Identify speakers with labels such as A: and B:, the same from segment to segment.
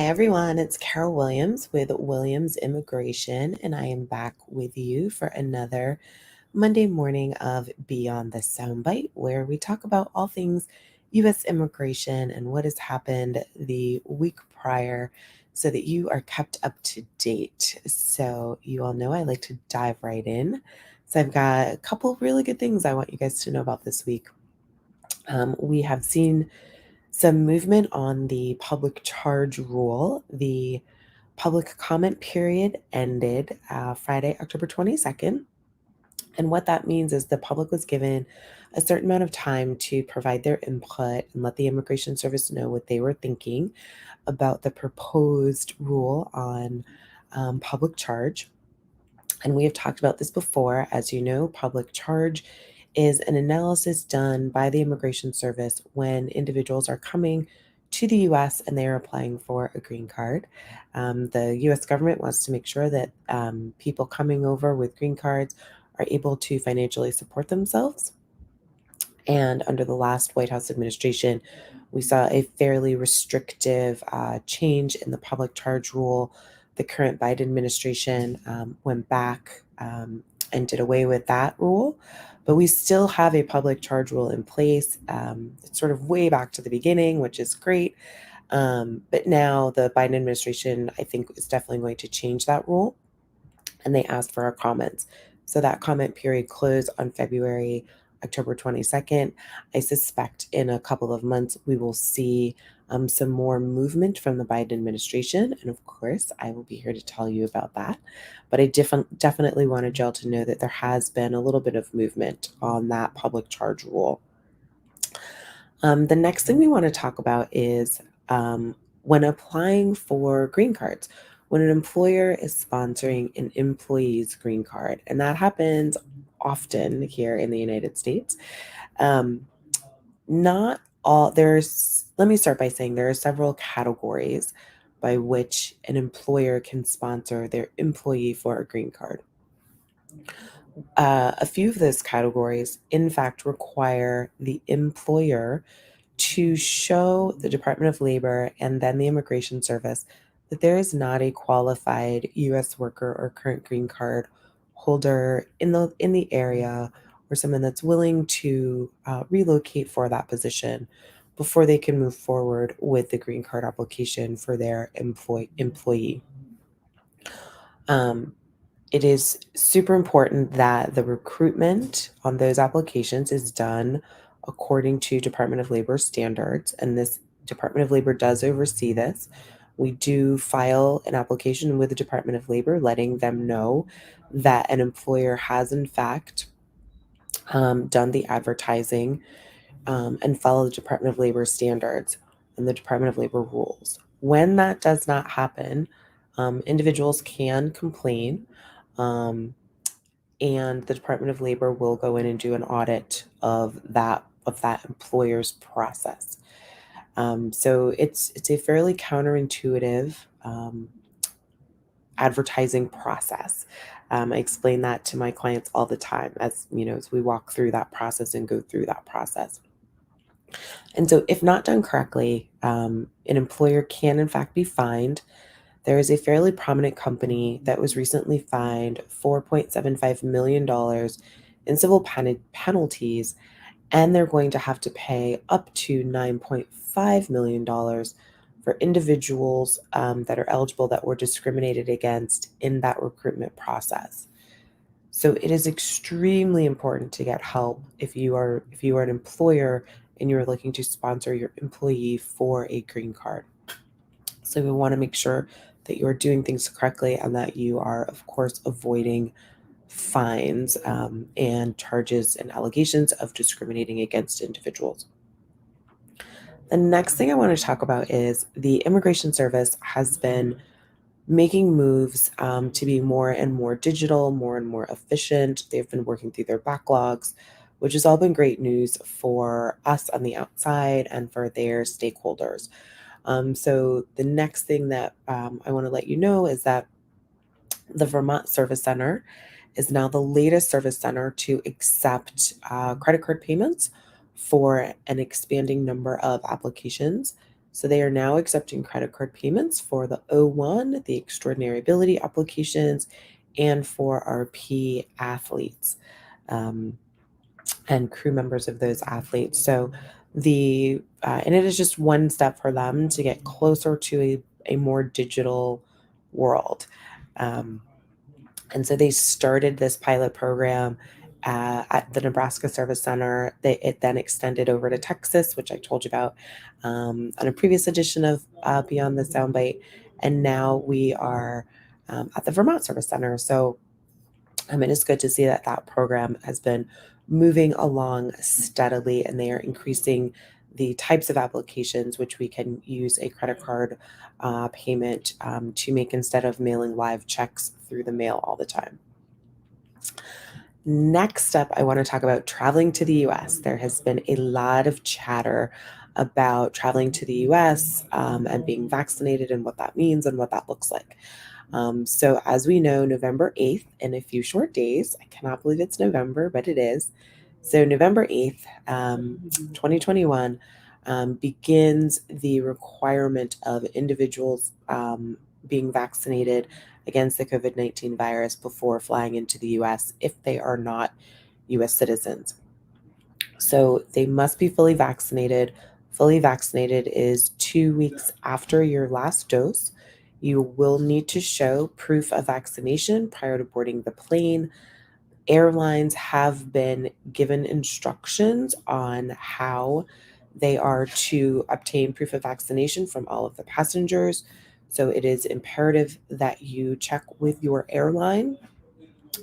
A: everyone, it's Carol Williams with Williams Immigration, and I am back with you for another Monday morning of Beyond the Soundbite, where we talk about all things U.S. immigration and what has happened the week prior so that you are kept up to date. So, you all know I like to dive right in. So, I've got a couple of really good things I want you guys to know about this week. We have seen some movement on the public charge rule. The public comment period ended Friday, October 22nd. And what that means is the public was given a certain amount of time to provide their input and let the Immigration Service know what they were thinking about the proposed rule on public charge. And we have talked about this before. As you know, public charge is an analysis done by the Immigration Service when individuals are coming to the US and they are applying for a green card. The US government wants to make sure that people coming over with green cards are able to financially support themselves. And under the last White House administration, we saw a fairly restrictive change in the public charge rule. The current Biden administration went back and did away with that rule, but we still have a public charge rule in place. It's sort of way back to the beginning, which is great. But now the Biden administration, I think, is definitely going to change that rule, and they asked for our comments. So that comment period closed on October 22nd. I suspect in a couple of months we will see some more movement from the Biden administration. And of course, I will be here to tell you about that. But I definitely wanted y'all to know that there has been a little bit of movement on that public charge rule. The next thing we want to talk about is when applying for green cards, when an employer is sponsoring an employee's green card, and that happens often here in the United States. Um, Not all, let me start by saying there are several categories by which an employer can sponsor their employee for a green card. A few of those categories, in fact, require the employer to show the Department of Labor and then the Immigration Service that there is not a qualified U.S. worker or current green card holder in the area, or someone that's willing to relocate for that position before they can move forward with the green card application for their employee. Um, it is super important that the recruitment on those applications is done according to Department of Labor standards, and this Department of Labor does oversee this. We do file an application with the Department of Labor letting them know that an employer has in fact done the advertising and follow the Department of Labor standards and the Department of Labor rules. When that does not happen, individuals can complain, um, and the Department of Labor will go in and do an audit of that employer's process. So it's a fairly counterintuitive advertising process. I explain that to my clients all the time as as we walk through that process and go through that process. And so, if not done correctly, an employer can in fact be fined. There is a fairly prominent company that was recently fined $4.75 million in civil penalties, and they're going to have to pay up to $9.5 million for individuals that are eligible that were discriminated against in that recruitment process. So it is extremely important to get help if you are an employer and you're looking to sponsor your employee for a green card. So we want to make sure that you're doing things correctly and that you are, of course, avoiding fines and charges and allegations of discriminating against individuals. The next thing I want to talk about is the Immigration Service has been making moves to be more and more digital, more and more efficient. They've been working through their backlogs, which has all been great news for us on the outside and for their stakeholders. So the next thing that I want to let you know is that the Vermont Service Center is now the latest service center to accept credit card payments for an expanding number of applications. So they are now accepting credit card payments for the O1, the extraordinary ability applications, and for our P athletes and crew members of those athletes. So and it is just one step for them to get closer to a more digital world. Um, and so they started this pilot program at the Nebraska Service Center. It then extended over to Texas, which I told you about on a previous edition of Beyond the Soundbite. And now we are at the Vermont Service Center. So it is good to see that that program has been moving along steadily, and they are increasing the types of applications which we can use a credit card payment to make instead of mailing live checks through the mail all the time. Next up, I want to talk about traveling to the US. There has been a lot of chatter about traveling to the US and being vaccinated and what that means and what that looks like. So, as we know, November 8th, in a few short days, I cannot believe it's November, but it is. So, November 8th, 2021, begins the requirement of individuals being vaccinated against the COVID-19 virus before flying into the US if they are not US citizens. So, they must be fully vaccinated. Fully vaccinated is 2 weeks after your last dose. You will need to show proof of vaccination prior to boarding the plane. Airlines have been given instructions on how they are to obtain proof of vaccination from all of the passengers. So it is imperative that you check with your airline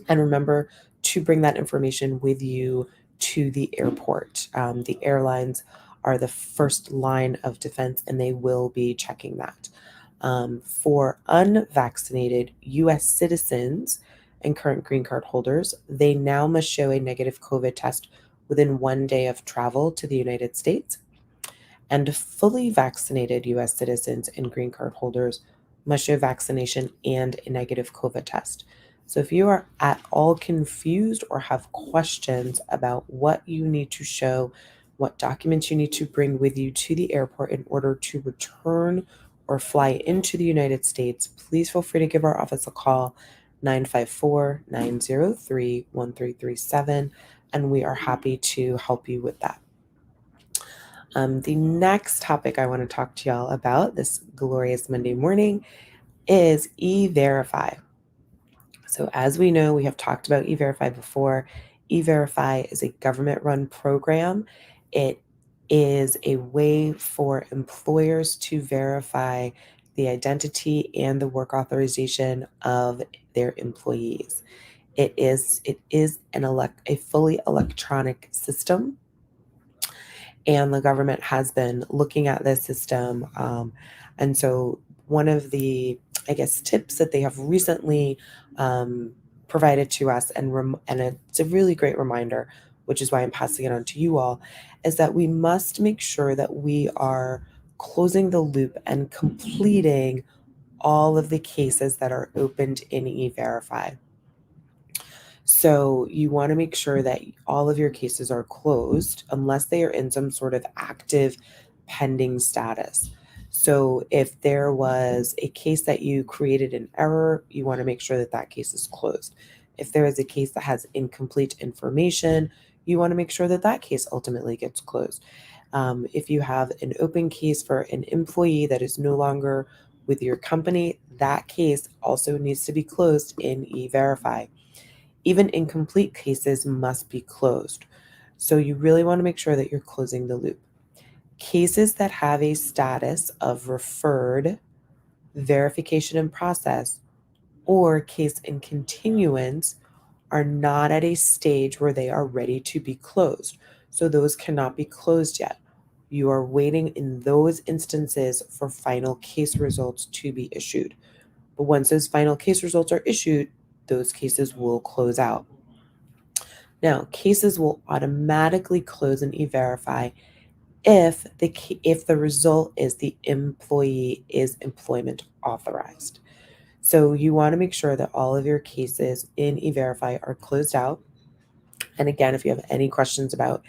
A: and remember to bring that information with you to the airport. The airlines are the first line of defense, and they will be checking that. For unvaccinated US citizens and current green card holders, they now must show a negative COVID test within 1 day of travel to the United States. And fully vaccinated US citizens and green card holders must show vaccination and a negative COVID test. So if you are at all confused or have questions about what you need to show, what documents you need to bring with you to the airport in order to return or fly into the United States, please feel free to give our office a call, 954-903-1337, and we are happy to help you with that. The next topic I want to talk to y'all about this glorious Monday morning is EVerify. So as we know, we have talked about EVerify before. EVerify is a government-run program. It is a way for employers to verify the identity and the work authorization of their employees. It is a fully electronic system, and the government has been looking at this system. And so one of the, I guess, tips that they have recently provided to us, and it's a really great reminder, which is why I'm passing it on to you all, is that we must make sure that we are closing the loop and completing all of the cases that are opened in EVerify. So you want to make sure that all of your cases are closed unless they are in some sort of active pending status. So if there was a case that you created an error, you want to make sure that that case is closed. If there is a case that has incomplete information, you want to make sure that that case ultimately gets closed. If you have an open case for an employee that is no longer with your company, that case also needs to be closed in EVerify. Even incomplete cases must be closed. So you really want to make sure that you're closing the loop. Cases that have a status of referred, verification in process, or case in continuance are not at a stage where they are ready to be closed. So those cannot be closed yet. You are waiting in those instances for final case results to be issued. But once those final case results are issued, those cases will close out. Now, cases will automatically close in EVerify if the result is the employee is employment authorized. So you want to make sure that all of your cases in EVerify are closed out. And again, if you have any questions about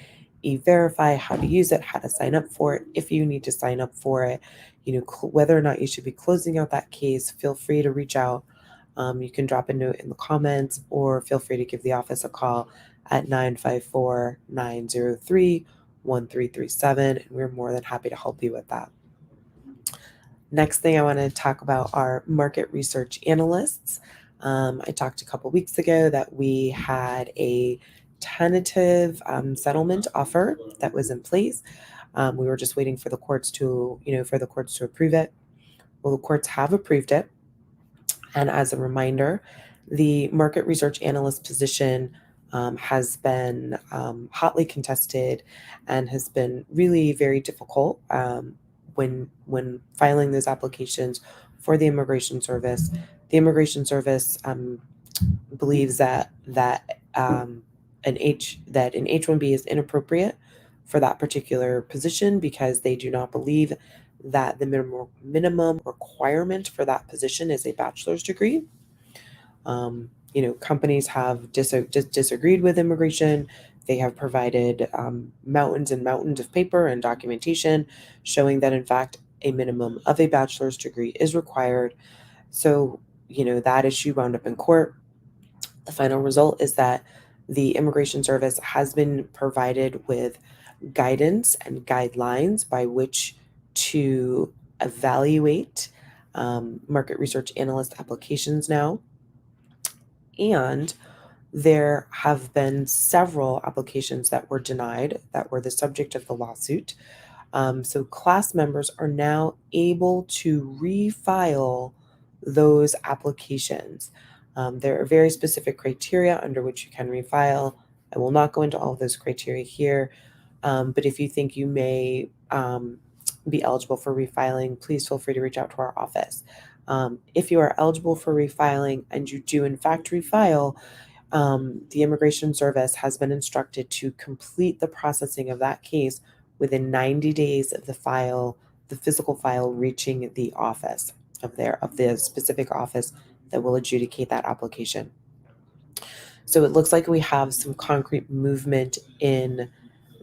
A: EVerify, how to use it, how to sign up for it, if you need to sign up for it, whether or not you should be closing out that case. Feel free to reach out. You can drop a note in the comments, or feel free to give the office a call at 954-903-1337, and we're more than happy to help you with that. Next thing I want to talk about are market research analysts. I talked a couple weeks ago that we had a tentative settlement offer that was in place. We were just waiting for the courts to approve it. Well, the courts have approved it. And as a reminder, the market research analyst position has been hotly contested and has been really very difficult when filing those applications for the Immigration Service. The Immigration Service believes that an H-1B is inappropriate for that particular position because they do not believe that the minimum requirement for that position is a bachelor's degree. Companies have disagreed with immigration. They have provided mountains and mountains of paper and documentation showing that, in fact, a minimum of a bachelor's degree is required. So, that issue wound up in court. The final result is that the Immigration Service has been provided with guidance and guidelines by which to evaluate market research analyst applications now. And there have been several applications that were denied that were the subject of the lawsuit. So class members are now able to refile those applications. There are very specific criteria under which you can refile. I will not go into all of those criteria here, but if you think you may be eligible for refiling, please feel free to reach out to our office. If you are eligible for refiling and you do in fact refile, the Immigration Service has been instructed to complete the processing of that case within 90 days of the physical file reaching the office of the specific office that will adjudicate that application. So it looks like we have some concrete movement in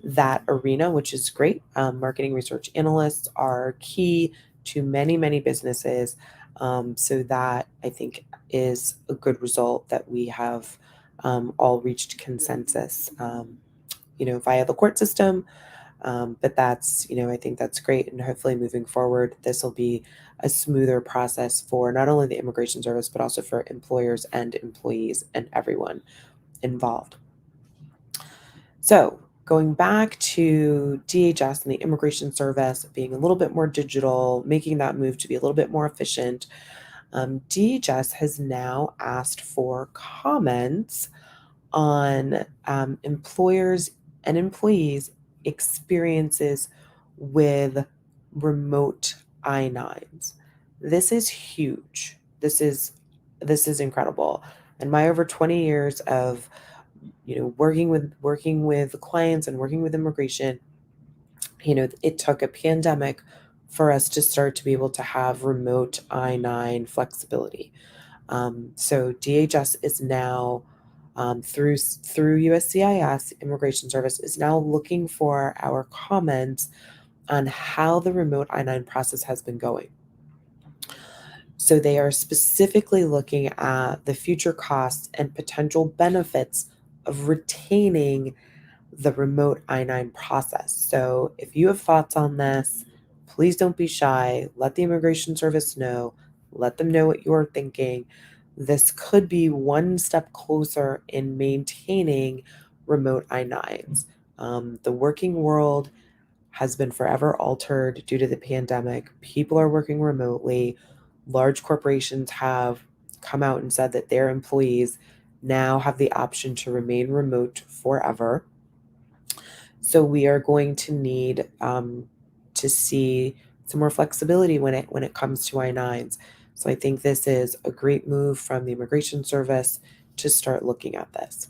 A: that arena, which is great. Marketing research analysts are key to many, many businesses. So that, I think, is a good result that we have all reached consensus, via the court system. But that's, I think that's great. And hopefully moving forward, this will be a smoother process for not only the Immigration Service, but also for employers and employees and everyone involved. So going back to DHS and the Immigration Service being a little bit more digital, making that move to be a little bit more efficient, DHS has now asked for comments on employers and employees' experiences with remote I-9s. This is huge. This is incredible. And my over 20 years of working with clients and working with immigration, it took a pandemic for us to start to be able to have remote I-9 flexibility. So DHS is now through USCIS, Immigration Service is now looking for our comments on how the remote I-9 process has been going. So they are specifically looking at the future costs and potential benefits of retaining the remote I-9 process. So if you have thoughts on this, please don't be shy. Let the Immigration Service know. Let them know what you're thinking. This could be one step closer in maintaining remote I-9s. The working world has been forever altered due to the pandemic. People are working remotely. Large corporations have come out and said that their employees now have the option to remain remote forever. So we are going to need to see some more flexibility when it comes to I-9s. So I think this is a great move from the Immigration Service to start looking at this.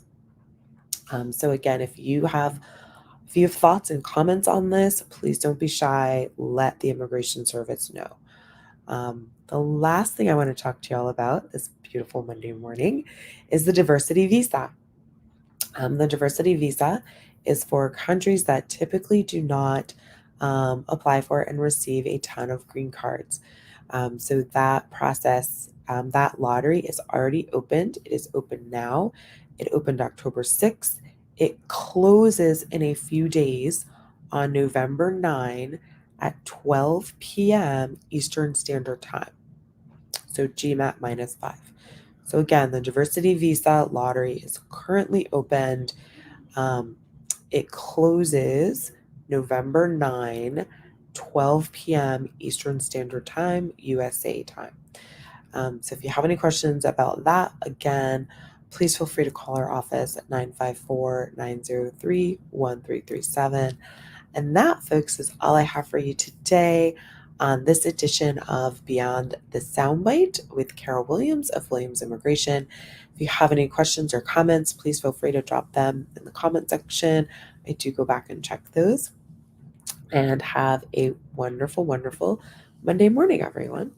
A: So again, if you have thoughts and comments on this, please don't be shy. Let the Immigration Service know. The last thing I want to talk to y'all about this beautiful Monday morning is the diversity visa. The diversity visa is for countries that typically do not apply for and receive a ton of green cards. So that process, that lottery is already opened. It is open now. It opened October 6th. It closes in a few days on November 9 at 12 p.m. Eastern Standard Time. So GMAT -5. So again, the diversity visa lottery is currently opened. Um, it closes November 9, 12 p.m. Eastern Standard Time, USA time. So if you have any questions about that, again, please feel free to call our office at 954-903-1337. And that, folks, is all I have for you today on this edition of Beyond the Soundbite with Carol Williams of Williams Immigration. If you have any questions or comments, please feel free to drop them in the comment section. I do go back and check those. And have a wonderful, wonderful Monday morning, everyone.